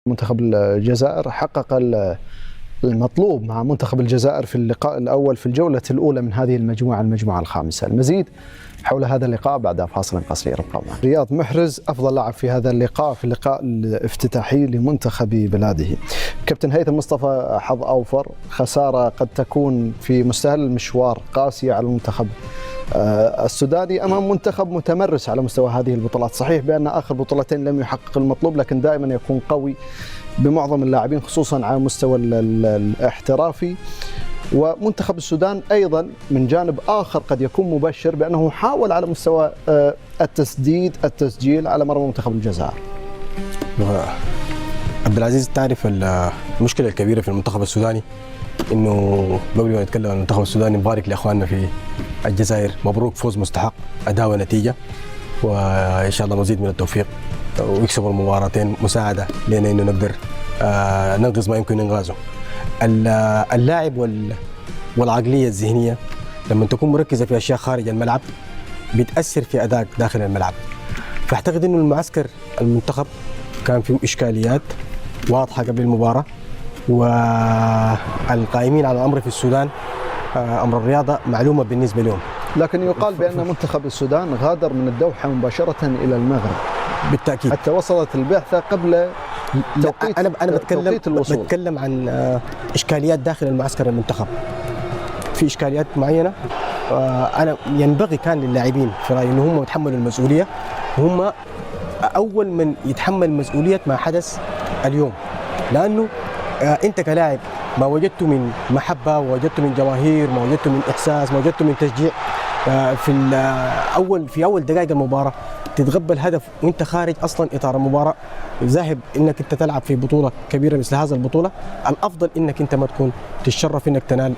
منتخب الجزائر حقق المطلوب مع منتخب الجزائر في اللقاء الأول في الجولة الأولى من هذه المجموعة الخامسة. المزيد حول هذا اللقاء بعد فاصل قصير. ابقوا معنا. رياض محرز أفضل لاعب في هذا اللقاء، في اللقاء الافتتاحي لمنتخب بلاده. كابتن هيثم مصطفى، حظ أوفر، خسارة قد تكون في مستهل المشوار قاسية على المنتخب السوداني أمام منتخب متمرس على مستوى هذه البطولات. صحيح بأن آخر بطولتين لم يحقق المطلوب، لكن دائما يكون قوي بمعظم اللاعبين خصوصا على المستوى الاحترافي. ومنتخب السودان أيضا من جانب آخر قد يكون مبشر بأنه حاول على مستوى التسجيل على مرمى منتخب الجزائر. عبد العزيز، تعرف المشكلة الكبيرة في المنتخب السوداني انه قبل ما نتكلم عن المنتخب السوداني نبارك لاخواننا في الجزائر، مبروك، فوز مستحق، اداء ونتيجة، وان شاء الله مزيد من التوفيق ويكسبوا المباراتين مساعدة لنا انه نقدر ننقذ ما يمكن انقاذه. اللاعب والعقلية الذهنية لما تكون مركزة في اشياء خارج الملعب بتأثر في ادائك داخل الملعب. فاعتقد انه المعسكر المنتخب كان فيه اشكاليات واضحة قبل المباراة، والقائمين على الأمر في السودان أمر الرياضة معلومة بالنسبة لهم. لكن يقال بأن منتخب السودان غادر من الدوحة مباشرة إلى المغرب بالتأكيد، حتى وصلت البعثة قبل توقيت الوصول. بتكلم عن إشكاليات داخل المعسكر المنتخب، في إشكاليات معينة. أنا ينبغي كان للاعبين في رأيي أنه هم يتحملوا المسؤولية، وهم أول من يتحمل مسؤولية ما حدث اليوم، لأنه أنت كلاعب ما وجدته من محبة، ووجدته من جماهير، ما وجدته من إحساس، ما وجدته من تشجيع في أول دقائق المباراة تتقبل هدف وأنت خارج أصلا إطار المباراة، ذاهب إنك أنت تلعب في بطولة كبيرة مثل هذا البطولة. الأفضل إنك أنت ما تكون تتشرف إنك تنال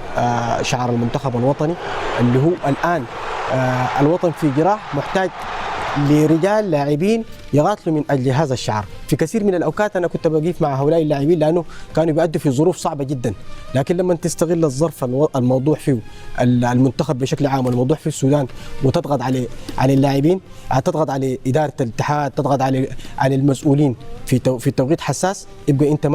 شعار المنتخب الوطني اللي هو الآن الوطن في جراح، محتاج لرجال لاعبين يقاتلوا من أجل هذا الشعار. في كثير من الأوقات أنا كنت بقيف مع هؤلاء اللاعبين لأنه كانوا بيأدوا في ظروف صعبة جدا، لكن لما تستغل الظرف الموضوع فيه المنتخب بشكل عام والموضوع في السودان وتضغط على اللاعبين، تضغط على إدارة الاتحاد، تضغط على المسؤولين في توقيت حساس، يبقى أنت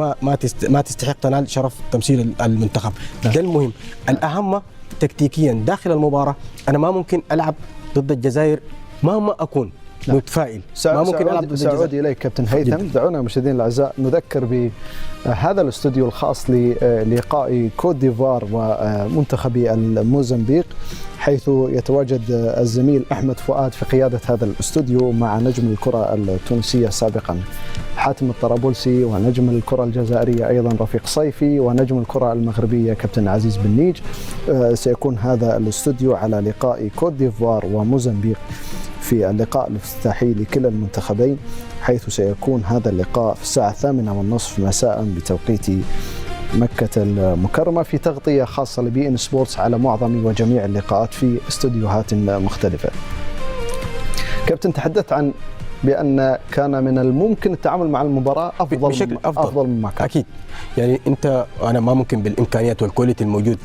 ما تستحق تنال شرف تمثيل المنتخب. ده المهم. الأهم تكتيكيا داخل المباراة، أنا ما ممكن ألعب ضد الجزائر مهما أكون متفائل، ما ممكن ألعب ضد الجزائر. سأعود إليك كابتن هيثم. دعونا مشاهدينا الأعزاء نذكر بهذا الاستوديو الخاص للقاء كوت ديفوار ومنتخب الموزمبيق، حيث يتواجد الزميل أحمد فؤاد في قيادة هذا الاستوديو مع نجم الكرة التونسية سابقا حاتم الطرابلسي، ونجم الكرة الجزائرية أيضا رفيق صيفي، ونجم الكرة المغربية كابتن عزيز بن نيج. سيكون هذا الاستوديو على لقاء كوت ديفوار وموزمبيق في اللقاء الافتتاحي لكلا المنتخبين، حيث سيكون هذا اللقاء في الساعة 8:30 مساء بتوقيت مكة المكرمة، في تغطية خاصة لبي إن سبورتس على معظم وجميع اللقاءات في استوديوهات مختلفة. كابتن، تحدثت عن بأن كان من الممكن التعامل مع المباراة بشكل أفضل مما كان. أكيد، يعني أنا ما ممكن بالإمكانيات والكواليتي الموجود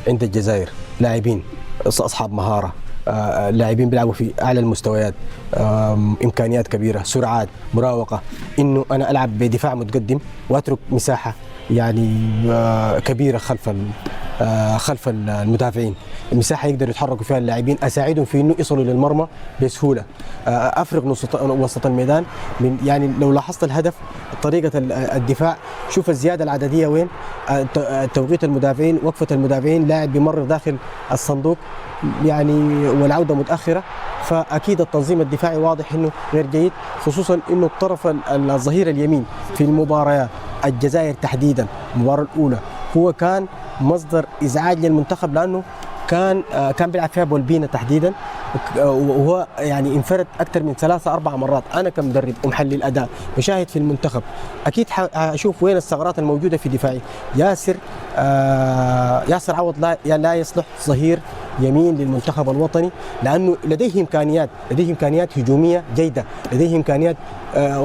عند الجزائر، لاعبين أصحاب مهارة، لاعبين بيلعبوا في أعلى المستويات، إمكانيات كبيرة، سرعات، مراوغة، إنه أنا ألعب بدفاع متقدم وأترك مساحة يعني كبيرة خلف المدافعين، المساحة يقدروا يتحركوا فيها اللاعبين، أساعدهم في إنه يصلوا للمرمى بسهولة، أفرغ وسط الميدان. يعني لو لاحظت الهدف، طريقة الدفاع، شوف الزيادة العددية وين، توقيت المدافعين، وقفة المدافعين، لاعب بيمرر داخل الصندوق يعني والعودة متأخرة، فأكيد التنظيم الدفاعي واضح إنه غير جيد، خصوصا إنه الطرف الظهير اليمين في المباريات الجزائر تحديدا المباراة الأولى هو كان مصدر إزعاج للمنتخب، لأنه كان بيلعب فيها بولبينا تحديدا، وهو يعني انفرد أكثر من 3-4 مرات. أنا كمدرب ومحلل الأداء بشاهد في المنتخب، أكيد أشوف وين الثغرات الموجودة في دفاعي. ياسر عوض لا يصلح ظهير يمين للمنتخب الوطني، لانه لديه امكانيات هجوميه جيده، لديه امكانيات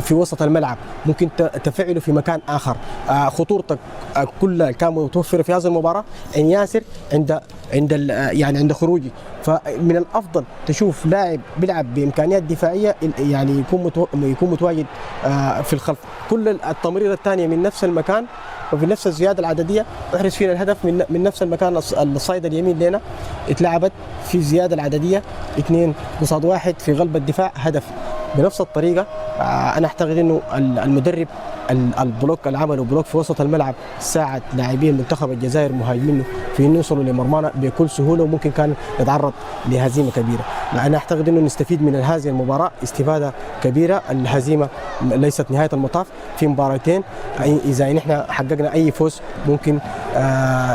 في وسط الملعب ممكن تفعله في مكان اخر. خطورتك كلها كانت متوفره في هذه المباراه. ان ياسر عند خروجي، فمن الافضل تشوف لاعب بيلعب بامكانيات دفاعيه يعني يكون متواجد في الخلف. كل التمريره الثانيه من نفس المكان وفي نفس الزياده العدديه احرز فينا الهدف من نفس المكان. الصيد اليمين لنا اتلعبت في الزياده العدديه 2 قصاد 1 في قلب الدفاع، هدف بنفس الطريقه. انا اعتقد انه المدرب البلوك اللي عمله بلوك في وسط الملعب ساعد لاعبين منتخب الجزائر مهاجمينه في انه يوصلوا لمرمانا بكل سهوله، وممكن كان يتعرض لهزيمه كبيره. انا اعتقد انه نستفيد من هذه المباراه استفاده كبيره. الهزيمه ليست نهايه المطاف، في مباراتين اذا نحن حققنا اي فوز ممكن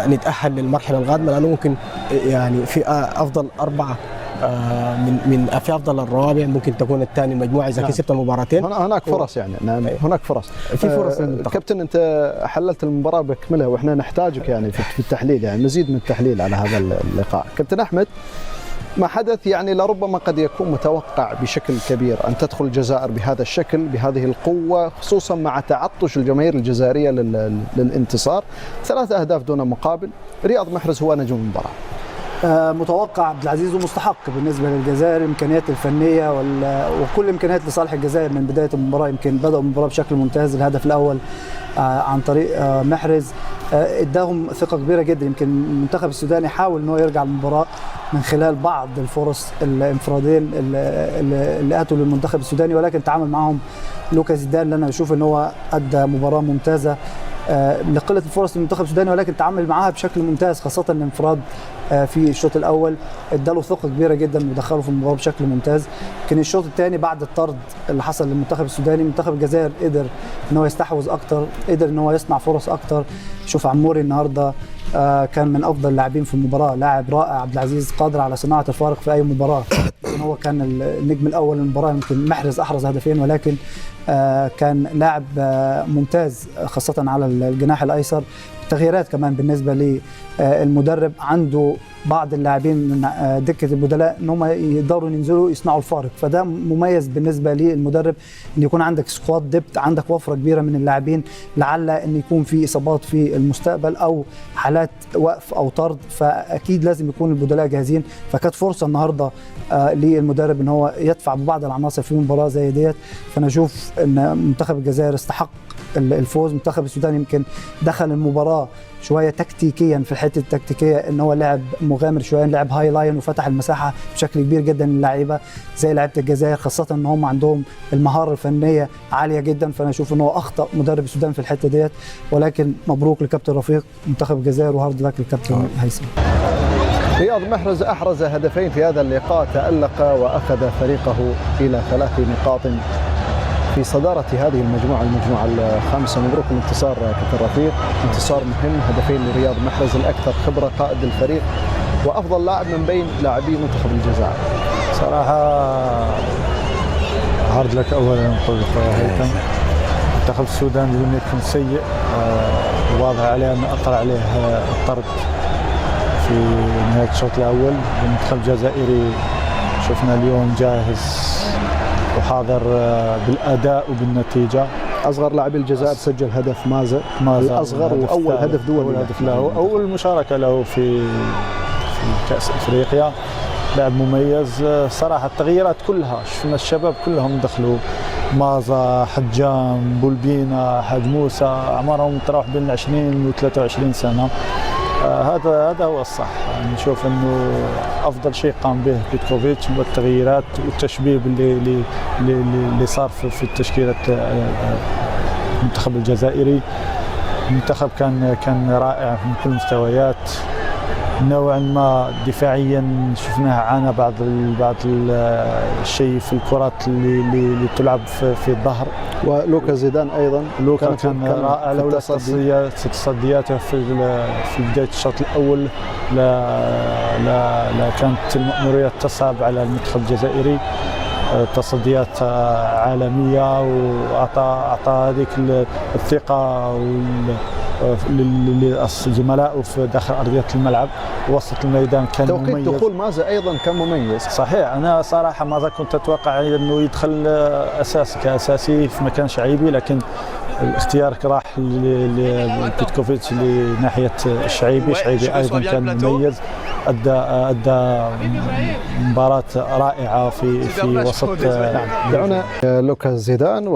نتاهل للمرحله القادمه، لانه ممكن يعني في افضل 4 في افضل الروابع ممكن تكون الثاني المجموعه اذا كسبت المباراتين. هناك فرص يعني هناك فرص في فرص. كابتن انت حللت المباراه بكملها واحنا نحتاجك يعني في التحليل، يعني مزيد من التحليل على هذا اللقاء. كابتن احمد، ما حدث يعني لربما قد يكون متوقع بشكل كبير أن تدخل الجزائر بهذا الشكل بهذه القوة، خصوصا مع تعطش الجماهير الجزائرية للانتصار. 3 أهداف دون مقابل. رياض محرز هو نجم المباراة. متوقع عبد العزيز ومستحق بالنسبه للجزائر. الامكانيات الفنيه وكل الامكانيات لصالح الجزائر من بدايه المباراه. يمكن بداوا المباراه بشكل ممتاز. الهدف الاول عن طريق محرز اداهم ثقه كبيره جدا. يمكن المنتخب السوداني حاول ان هو يرجع المباراه من خلال بعض الفرص الانفرادين اللي اتوا للمنتخب السوداني، ولكن تعامل معهم لوكا زيدان اللي انا بشوف ان هو ادى مباراه ممتازه لقله الفرص للمنتخب السوداني، ولكن تعامل معاها بشكل ممتاز، خاصه الانفراد في الشوط الاول اداله ثقه كبيره جدا ودخله في المباراه بشكل ممتاز. يمكن الشوط الثاني بعد الطرد اللي حصل للمنتخب السوداني، منتخب الجزائر قدر ان هو يستحوذ اكتر، قدر ان هو يصنع فرص اكتر. شوف عموري النهارده كان من افضل اللاعبين في المباراه، لاعب رائع. عبد العزيز قادر على صناعه الفارق في اي مباراه. هو كان النجم الاول للمباراه. يمكن محرز احرز هدفين، ولكن كان لاعب ممتاز خاصه على الجناح الايسر. تغييرات كمان بالنسبه للمدرب، عنده بعض اللاعبين من دكه البدلاء ان هم يقدروا ينزلوا يصنعوا الفارق، فده مميز بالنسبه للمدرب ان يكون عندك سكواد ديبت، عندك وفره كبيره من اللاعبين، لعل ان يكون في اصابات في المستقبل او حالات وقف او طرد، فاكيد لازم يكون البدلاء جاهزين. فكانت فرصه النهارده للمدرب ان هو يدفع ببعض العناصر في مباراه زي ديت. فانا اشوف ان منتخب الجزائر استحق الفوز. منتخب السودان يمكن دخل المباراه شويه تكتيكيا في الحته التكتيكيه، ان هو لعب مغامر شويه، لعب هاي لاين وفتح المساحه بشكل كبير جدا للاعيبه زي لعيبه الجزائر، خاصه ان هم عندهم المهاره الفنيه عاليه جدا. فانا اشوف ان هو اخطا مدرب السودان في الحته ديت، ولكن مبروك لكابتن رفيق منتخب الجزائر وهارد لك للكابتن هيثم. رياض محرز أحرز هدفين في هذا اللقاء، تألق وأخذ فريقه إلى 3 نقاط في صدارة هذه المجموعة الخامسة. مبروك الانتصار كابتن رفيق، انتصار مهم. هدفين لرياض محرز، الأكثر خبرة، قائد الفريق وأفضل لاعب من بين لاعبي منتخب الجزائر. صراحة هارد لك أولا نقول هيثم. منتخب السودان لم يكن سيء، واضح عليه أن أثر عليه الطرد في نهاية الشوط الأول. المنتخب الجزائري شفنا اليوم جاهز وحاضر بالأداء وبالنتيجة. أصغر لاعبي الجزائر سجل هدف مازن الأصغر، وأول هدف دولي له، أول مشاركة له في كأس أفريقيا. لاعب مميز صراحة. التغييرات كلها شفنا الشباب كلهم دخلوا، مازا، حجام، بولبينا، حاج موسى، أعمارهم تراوح بين 20 و 23 سنة. هذا هو الصح. نشوف انه افضل شيء قام به بيتكوفيتش هو التغييرات والتشبيب اللي صار في التشكيله المنتخب الجزائري. المنتخب كان رائع من كل المستويات. نوعا ما دفاعيا شفناه عانى بعض الشيء في الكرات اللي تلعب في الظهر. ولوكا زيدان ايضا كان رائع لولا تصدياته في بدايه الشوط الاول لا كانت المأمورية تصعب على المنتخب الجزائري. تصديات عالميه، واعطى هذيك الثقه لزملائه في داخل ارضيه الملعب. وسط الميدان كان توقيت مميز. دخول مازا ايضا كان مميز. صحيح، انا صراحه مازا كنت اتوقع انه يدخل كاساسي في مكان شعيبي، لكن الاختيار راح لبيتكوفيتش لناحيه الشعيبي. شعيبي ايضا كان مميز، ادى مباراه رائعه في وسط. دعونا لوكاس زيدان